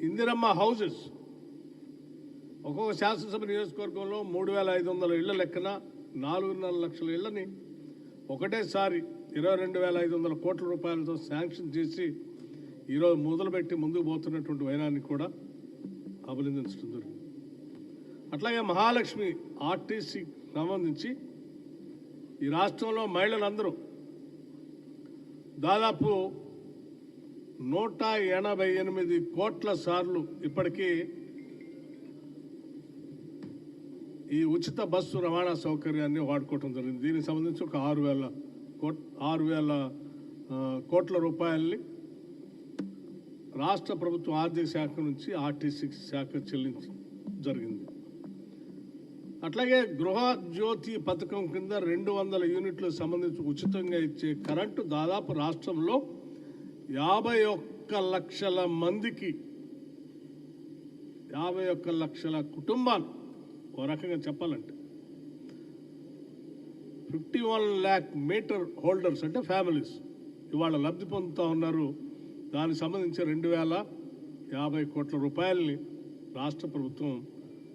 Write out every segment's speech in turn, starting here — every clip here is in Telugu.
ఇందిరమ్మ హౌసెస్ ఒక్కొక్క శాసనసభ నియోజకవర్గంలో 3,500 ఇళ్ల లెక్కన 4.5 లక్షల ఇళ్లని ఒకటేసారి 22,500 కోట్ల రూపాయలతో శాంక్షన్ చేసి ఈరోజు మొదలుపెట్టి ముందుకు పోతున్నటువంటి వైనాన్ని కూడా అభినందించడం జరిగింది. అట్లాగే మహాలక్ష్మి ఆర్టీసీ సంబంధించి ఈ రాష్ట్రంలో మహిళలందరూ దాదాపు 188 కోట్ల సార్లు ఇప్పటికీ ఈ ఉచిత బస్సు రవాణా సౌకర్యాన్ని వాడుకోవటం జరిగింది. దీనికి సంబంధించి ఒక 6,000 కోట్ల రూపాయల్ని రాష్ట్ర ప్రభుత్వం ఆర్థిక శాఖ నుంచి ఆర్టీసీ శాఖ చెల్లించి జరిగింది. అట్లాగే గృహజ్యోతి పథకం కింద 200 యూనిట్లకు సంబంధించి ఉచితంగా ఇచ్చే కరెంటు దాదాపు రాష్ట్రంలో 51 లక్షల మందికి 51 లక్షల కుటుంబాలు ఓ రకంగా చెప్పాలంటే 51 lakh మీటర్ హోల్డర్స్ అంటే ఫ్యామిలీస్ ఇవాళ లబ్ధి పొందుతూ ఉన్నారు. దానికి సంబంధించి 2,050 కోట్ల రూపాయలని రాష్ట్ర ప్రభుత్వం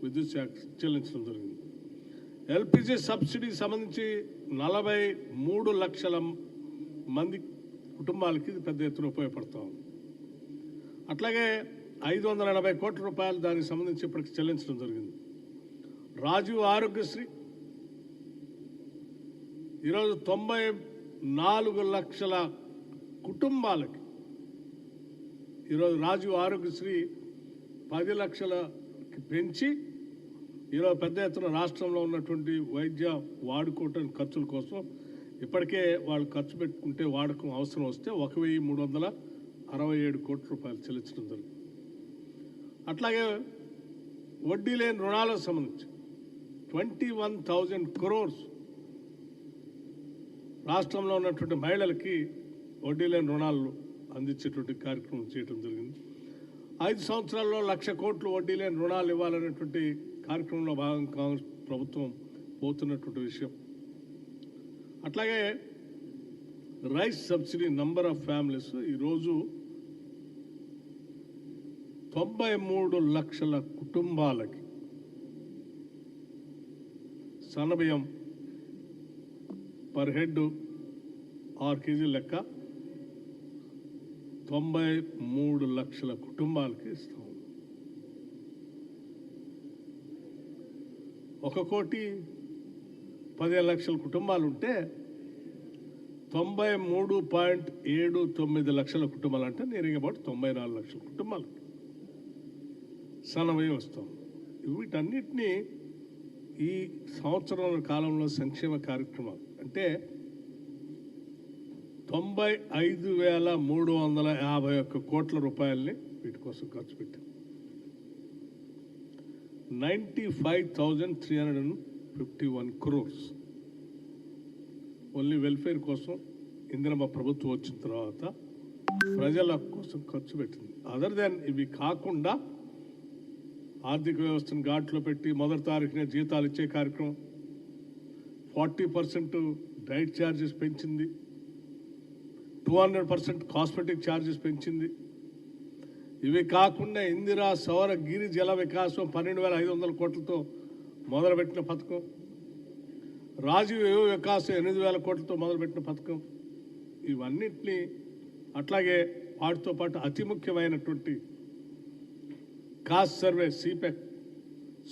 విద్యుత్ శాఖ చెల్లించడం జరిగింది. ఎల్పిజి సబ్సిడీకి సంబంధించి 43 లక్షల మంది కుటుంబాలకి ఇది పెద్ద ఎత్తున ఉపయోగపడతా ఉంది. అట్లాగే 580 కోట్ల రూపాయలు దానికి సంబంధించి ఇప్పటికి చెల్లించడం జరిగింది. రాజీవ్ ఆరోగ్యశ్రీ ఈరోజు 94 లక్షల కుటుంబాలకి ఈరోజు రాజీవ్ ఆరోగ్యశ్రీ 10 లక్షలకి పెంచి ఈరోజు పెద్ద ఎత్తున రాష్ట్రంలో ఉన్నటువంటి వైద్య వాడుకోవటం ఖర్చుల కోసం ఇప్పటికే వాళ్ళు ఖర్చు పెట్టుకుంటే వాడకం అవసరం వస్తే 1,367 కోట్ల రూపాయలు చెల్లించడం జరిగింది. అట్లాగే వడ్డీ లేని రుణాలకు సంబంధించి 21,000 crores రాష్ట్రంలో ఉన్నటువంటి మహిళలకి వడ్డీ లేని రుణాలు అందించేటువంటి కార్యక్రమం చేయడం జరిగింది. 5 సంవత్సరాల్లో 1,00,000 కోట్లు వడ్డీ లేని రుణాలు ఇవ్వాలనేటువంటి కార్యక్రమంలో భాగంగా కాంగ్రెస్ ప్రభుత్వం పోతున్నటువంటి విషయం. అట్లాగే rice subsidy number of families ఈరోజు 93 లక్షల కుటుంబాలకి సన్నబియ్యం పర్ హెడ్ 6 కేజీల లెక్క 93 లక్షల కుటుంబాలకి ఇస్తాం. 1,15,00,000 కుటుంబాలు ఉంటే 93.79 లక్షల కుటుంబాలు అంటే నేను అబౌట్ 94 లక్షల కుటుంబాలకి సన్నబియ్యం వస్తాం. వీటన్నిటినీ ఈ సంవత్సరాల కాలంలో సంక్షేమ కార్యక్రమాలు అంటే 95,351 కోట్ల రూపాయలని వీటి కోసం ఖర్చు పెట్టాం. 95,351 crores ఓన్లీ వెల్ఫేర్ కోసం ఇందిరమ్మ ప్రభుత్వం వచ్చిన తర్వాత ప్రజల కోసం ఖర్చు పెట్టింది. అదర్ దాన్ ఇవి కాకుండా ఆర్థిక వ్యవస్థను ఘాట్లో పెట్టి మొదటి తారీఖునే జీతాలు ఇచ్చే కార్యక్రమం, 40% డైట్ ఛార్జెస్ పెంచింది, 200% కాస్మెటిక్ ఛార్జెస్ పెంచింది. ఇవి కాకుండా ఇందిరా సౌర గిరి జల వికాసం 12,500 కోట్లతో మొదలుపెట్టిన పథకం, రాజీవ్ యువ వికాసం 8,000 కోట్లతో మొదలుపెట్టిన పథకం, ఇవన్నిటినీ అట్లాగే వాటితో పాటు అతి ముఖ్యమైనటువంటి కాస్ట్ సర్వే సిపెక్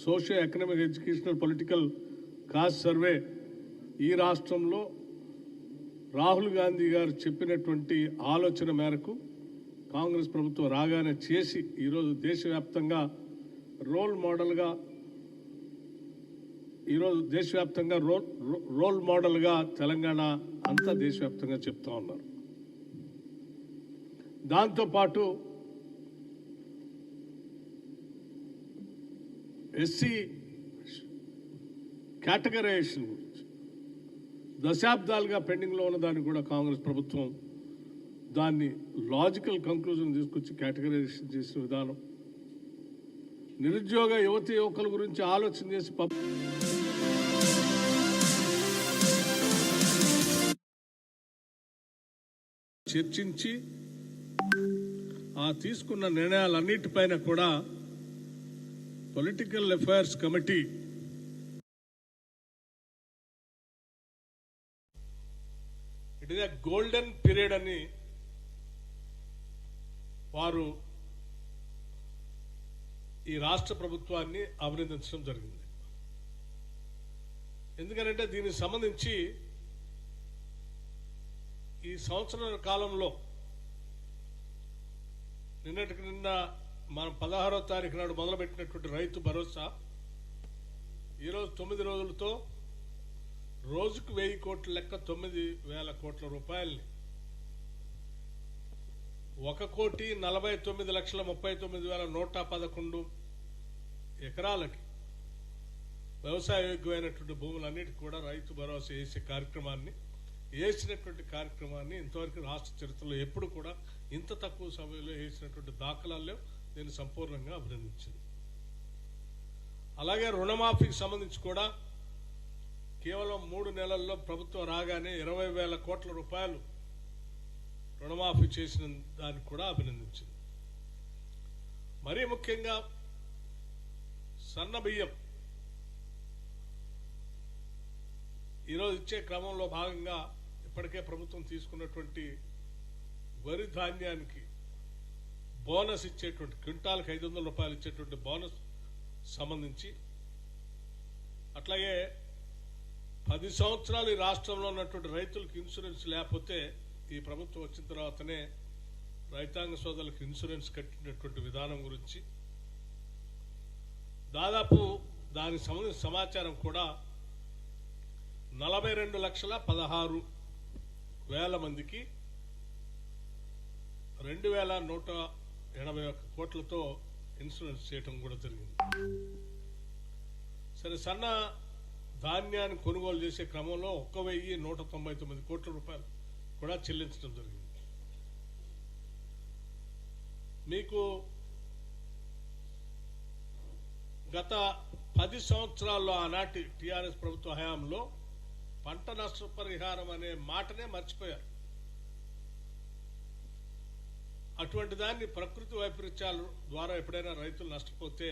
socio economic educational political caste survey ఈ రాష్ట్రంలో రాహుల్ గాంధీ గారు చెప్పినటువంటి ఆలోచన మేరకు కాంగ్రెస్ ప్రభుత్వం రాగానే చేసి ఈరోజు దేశవ్యాప్తంగా రోల్ మోడల్గా తెలంగాణ అంతా దేశవ్యాప్తంగా చెప్తా ఉన్నారు. దాంతోపాటు ఎస్సీ కేటగరైజేషన్ గురించి దశాబ్దాలుగా పెండింగ్లో ఉన్న దాన్ని కూడా కాంగ్రెస్ ప్రభుత్వం దాన్ని లాజికల్ కంక్లూజన్ తీసుకొచ్చి కేటగరైజేషన్ చేసిన విధానం, నిరుద్యోగ యువతి యువకుల గురించి ఆలోచన చేసి చర్చించి ఆ తీసుకున్న నిర్ణయాలన్నిటిపైన కూడా political affairs committee it is a golden period అని వారు ఈ రాష్ట్ర ప్రభుత్వాన్ని అభినందించడం జరిగింది. ఎందుకంటే దీనికి సంబంధించి ఈ సంవత్సరాల కాలంలో నిన్న మనం 16వ తారీఖు నాడు మొదలుపెట్టినటువంటి రైతు భరోసా ఈరోజు 9 రోజులతో రోజుకు 1000 కోట్ల లెక్క 9,000 కోట్ల రూపాయల్ని 1,49,39,111 ఎకరాలకి వ్యవసాయ యోగ్యమైనటువంటి భూములన్నిటికీ కూడా రైతు భరోసా వేసినటువంటి కార్యక్రమాన్ని ఇంతవరకు రాష్ట్ర చరిత్రలో ఎప్పుడు కూడా ఇంత తక్కువ సమయంలో వేసినటువంటి దాఖలాల్లో నేను సంపూర్ణంగా అభినందించింది. అలాగే రుణమాఫీకి సంబంధించి కూడా కేవలం 3 నెలల్లో ప్రభుత్వం రాగానే 20,000 కోట్ల రూపాయలు రుణమాఫీ చేసిన దానికి కూడా అభినందించింది. మరీ ముఖ్యంగా సన్న బియ్యం ఈరోజు ఇచ్చే క్రమంలో భాగంగా ఇప్పటికే ప్రభుత్వం తీసుకున్నటువంటి వరి ధాన్యానికి బోనస్ ఇచ్చేటువంటి క్వింటాల్కి 500 రూపాయలు ఇచ్చేటువంటి బోనస్ సంబంధించి, అట్లాగే 10 సంవత్సరాలు ఈ రాష్ట్రంలో ఉన్నటువంటి రైతులకు ఇన్సూరెన్స్ లేకపోతే ఈ ప్రభుత్వం వచ్చిన తర్వాతనే రైతాంగ సోదరులకు ఇన్సూరెన్స్ కట్టినటువంటి విధానం గురించి దాదాపు దానికి సంబంధించిన సమాచారం కూడా 42,16,000 మందికి 2,181 కోట్లతో ఇన్సూరెన్స్ చేయటం కూడా జరిగింది. సరే, సన్న ధాన్యాన్ని కొనుగోలు చేసే క్రమంలో 1,199 కోట్ల రూపాయలు కూడా చెల్లించడం జరిగింది. మీకు గత 10 సంవత్సరాల్లో ఆనాటి టీఆర్ఎస్ ప్రభుత్వ హయాంలో పంట నష్టపరిహారం అనే మాటనే మర్చిపోయారు. అటువంటి దాన్ని ప్రకృతి వైపరీత్యాల ద్వారా ఎప్పుడైనా రైతులు నష్టపోతే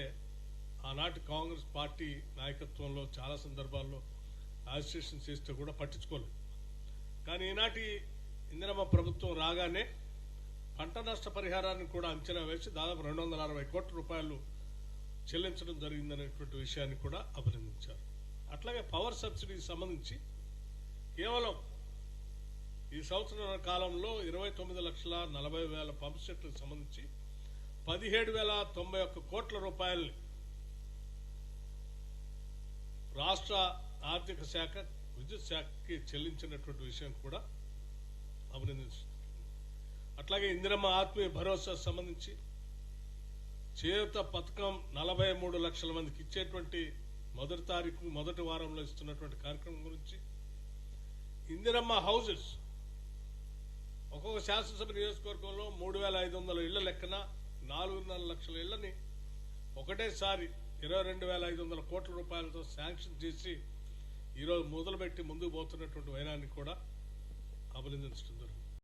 ఆనాటి కాంగ్రెస్ పార్టీ నాయకత్వంలో చాలా సందర్భాల్లో అజిటేషన్ చేస్తే కూడా పట్టించుకోలేదు. కానీ ఈనాటి ఇందిరమ్మ ప్రభుత్వం రాగానే పంట నష్ట పరిహారాన్ని కూడా అంచనా వేసి దాదాపు 260 కోట్ల రూపాయలు చెల్లించడం జరిగిందనేటువంటి విషయాన్ని కూడా అభినందించారు. అట్లాగే పవర్ సబ్సిడీకి సంబంధించి కేవలం ఈ సంవత్సరం కాలంలో 29,40,000 పంప్ సెట్లకు సంబంధించి 17,091 కోట్ల రూపాయల్ని రాష్ట్ర ఆర్థిక శాఖ విద్యుత్ శాఖకి చెల్లించినటువంటి విషయం కూడా అభినందించారు. అట్లాగే ఇందిరమ్మ ఆత్మీయ భరోసా సంబంధించి చేయూత పథకం 43 లక్షల మందికి ఇచ్చేటువంటి మొదటి వారంలో ఇస్తున్నటువంటి కార్యక్రమం గురించి, ఇందిరమ్మ హౌసెస్ ఒక్కొక్క శాసనసభ నియోజకవర్గంలో 3,500 ఇళ్ల లెక్కన 4.5 లక్షల ఇళ్లని ఒకటేసారి 22,500 కోట్ల రూపాయలతో శాంక్షన్ చేసి ఈరోజు మొదలుపెట్టి ముందుకు పోతున్నటువంటి వైనాన్ని కూడా అభినందించడం జరుగుతుంది.